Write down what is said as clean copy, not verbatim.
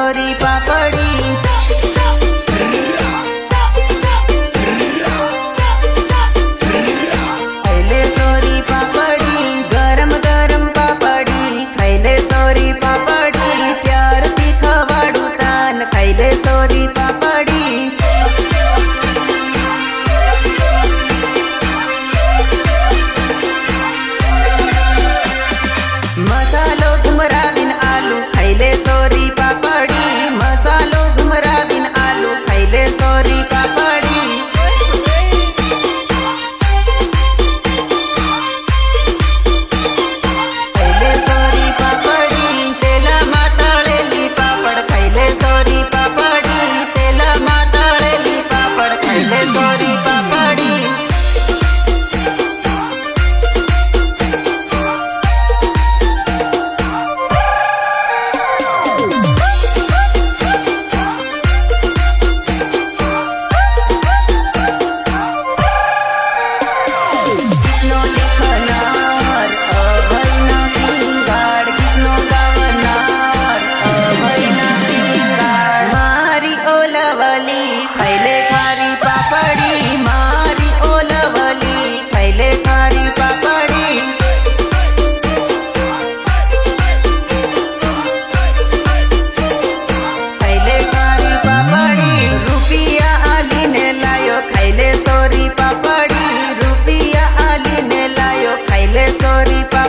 Sorry पापड़ी खैले sorry पापड़ी गरम गरम पापड़ी खैले सोरी पापड़ी प्यार तीखवाडू तान खैले सोरी पापड़ी मसालो घुमराविन आलू खैले सोरी पापड़ी मसालो घुमराविन आलू खैले सोरी पापड़ी खैले सोरी पापड़ी तेला माताळेली पापड खैले सोरी पापड़ी तेला माताळेली पापड खैले सोरी पापड़ी खैले खारी पापड़ी मारी ओलवली खैले खारी पापड़ी खैले खारी पापड़ी रुपिया आली ने लायो खैले सोरी पापड़ी रुपिया आली ने लायो खैले सोरी पापड़ी।